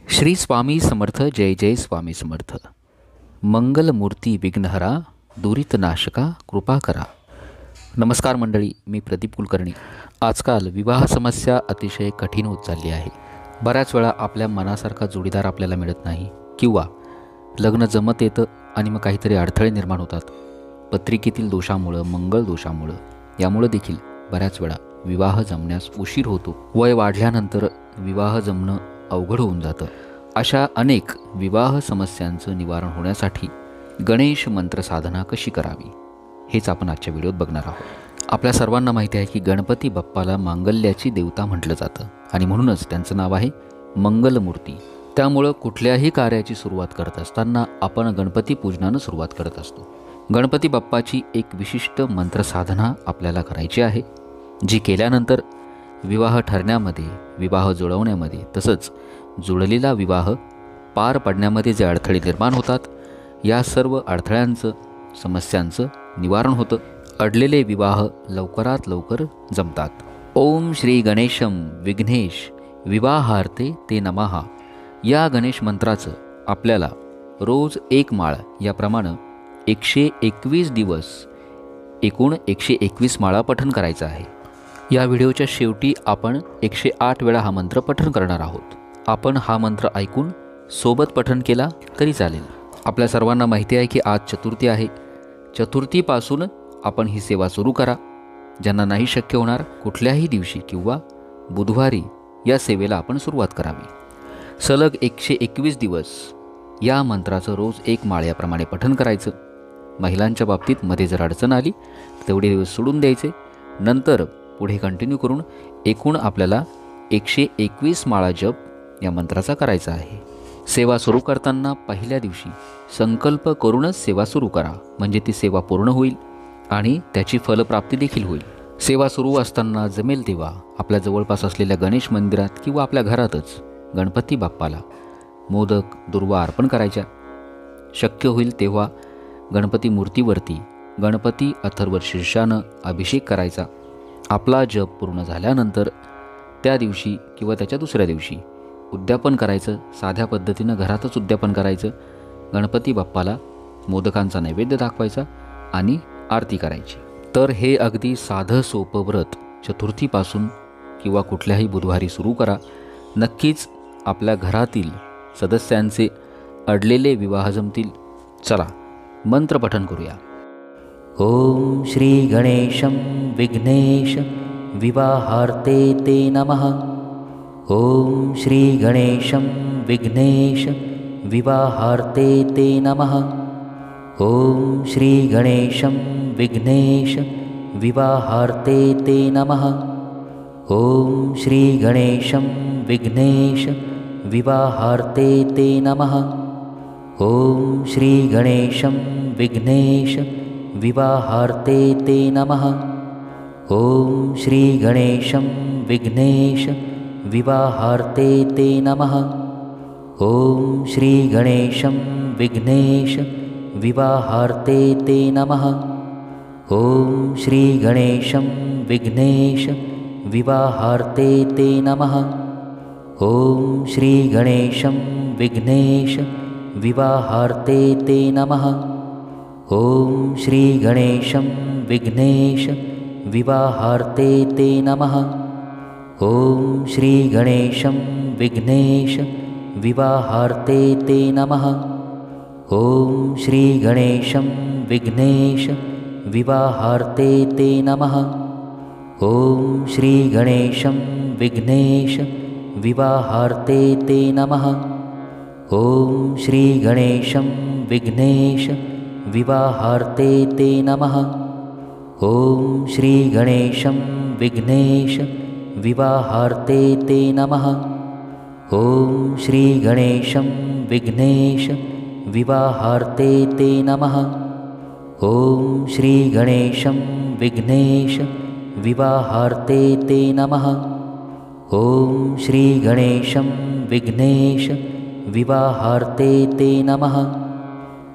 श्री स्वामी समर्थ. जय जय स्वामी समर्थ. मंगलमूर्ती विघ्नहरा, दुरित नाशका कृपा करा. नमस्कार मंडळी, मी प्रदीप कुलकर्णी. आजकाल विवाह समस्या अतिशय कठीण होत चालली आहे. बऱ्याच वेळा आपल्या मनासारखा जोडीदार आपल्याला मिळत नाही किंवा लग्न जमत येतं आणि मग काहीतरी अडथळे निर्माण होतात. पत्रिकेतील दोषामुळं, मंगल दोषामुळं, यामुळं देखील बऱ्याच वेळा विवाह जमण्यास उशीर होतो. वय वाढल्यानंतर विवाह जमणं अवघड होऊन जातं. अशा अनेक विवाह समस्यांचं निवारण होण्यासाठी गणेश मंत्र साधना कशी करावी हेच आपण आजच्या व्हिडिओत बघणार आहोत. आपल्या सर्वांना माहिती आहे की गणपती बाप्पाला मांगल्याची देवता म्हटलं जातं आणि म्हणूनच त्यांचं नाव आहे मंगलमूर्ती. त्यामुळं कुठल्याही कार्याची सुरुवात करत असताना आपण गणपती पूजनानं सुरुवात करत असतो. गणपती बाप्पाची एक विशिष्ट मंत्र साधना आपल्याला करायची आहे, जी केल्यानंतर विवाह ठरण्यामध्ये, विवाह जुळवण्यामध्ये, तसंच जुळलेला विवाह पार पडण्यामध्ये जे अडथळे निर्माण होतात, या सर्व अडथळ्यांचं, समस्यांचं निवारण होतं. अडलेले विवाह लवकरात लवकर जमतात. ओम श्री गणेशम विघ्नेश विवाहार्थे ते नमः या गणेश मंत्राचं आपल्याला रोज एक माळ याप्रमाणे 121 दिवस एकूण 121 माळा पठण करायचं आहे. या व्हिडिओच्या शेवटी आपण 108 वेळा हा मंत्र पठण करणार आहोत. आपण हा मंत्र ऐकून सोबत पठण केला तरी चालेल. आपल्या सर्वांना माहिती आहे की आज चतुर्थी आहे. चतुर्थीपासून आपण ही सेवा सुरू करा. ज्यांना नाही शक्य होणार, कुठल्याही दिवशी किंवा बुधवारी या सेवेला आपण सुरुवात करावी. सलग 121 दिवस या मंत्राचं रोज एक माळ याप्रमाणे पठण करायचं. महिलांच्या बाबतीत मध्ये जर अडचण आली तेवढे दिवस सोडून द्यायचे. नंतर पुढे कंटिन्यू करून एकूण आपल्याला 121 माळा जप या मंत्राचा करायचा आहे. सेवा सुरू करताना पहिल्या दिवशी संकल्प करूनच सेवा सुरू करा, म्हणजे ती सेवा पूर्ण होईल आणि त्याची फलप्राप्ती देखील होईल. सेवा सुरू असताना जमेल तेव्हा आपल्या जवळपास असलेल्या गणेश मंदिरात किंवा आपल्या घरातच गणपती बाप्पाला मोदक, दुर्वा अर्पण करायच्या. शक्य होईल तेव्हा गणपती मूर्तीवरती गणपती अथर्व शीर्षानं अभिषेक करायचा. आपला जप पूर्ण झाल्यानंतर त्या दिवशी किंवा त्याच्या दुसऱ्या दिवशी उद्यापन करायचं. साध्या पद्धतीनं घरातच उद्यापन करायचं. गणपती बाप्पाला मोदकांचा नैवेद्य दाखवायचा आणि आरती करायची. तर हे अगदी साधं सोपं व्रत चतुर्थीपासून किंवा कुठल्याही बुधवारी सुरू करा. नक्कीच आपल्या घरातील सदस्यांचे अडलेले विवाह जमतील. चला मंत्र पठण करूया. ओम श्री गणेशं विघ्नेश विवाहार्थे ते नमः. ओम श्री गणेशं विघ्नेश विवाहार्थे ते नमः. ओम श्री गणेशं विघ्नेश विवाहार्थे ते नमः. ओम श्री गणेशं विघ्नेश विवाहार्थे ते नमः. ओम श्री गणेशं विघ्नेश विवाहार्थे ते नमः. ओम श्री गणेशं विघ्नेश विवाहार्थे ते नमः. ओम श्री गणेशं विघ्नेश विवाहार्थे ते नमः. ओम श्री गणेशं विघ्नेश विवाहार्थे ते नमः. ओम श्री गणेशं विघ्नेश विवाहार्थे ते नमः. ओम श्री गणेशं विघ्नेश विवाहार्थे ते नमः. ओम श्री गणेशं विघ्नेश विवाहार्थे ते नमः. ओम श्री गणेशं विघ्नेश विवाहार्थे ते नमः. ओम श्री गणेशं विघ्नेश विवाहार्थे ते नमः. ओम श्री गणेशं विघ्नेश विवाहार्थे ते नमः. ओम श्री गणेशं विघ्नेश विवाहार्थे ते नमः. ओम श्री गणेशं विघ्नेश विवाहार्थे ते नमः. ओम श्री गणेशं विघ्नेश विवाहार्थे ते नमः. ओम श्री गणेशं विघ्नेश विवाहार्थे ते नमः.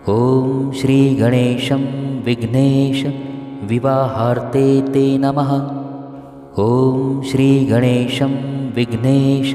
ओम श्री गणेशं विघ्नेश विवाहार्थे ते नमः. ओम श्री गणेशं विघ्नेश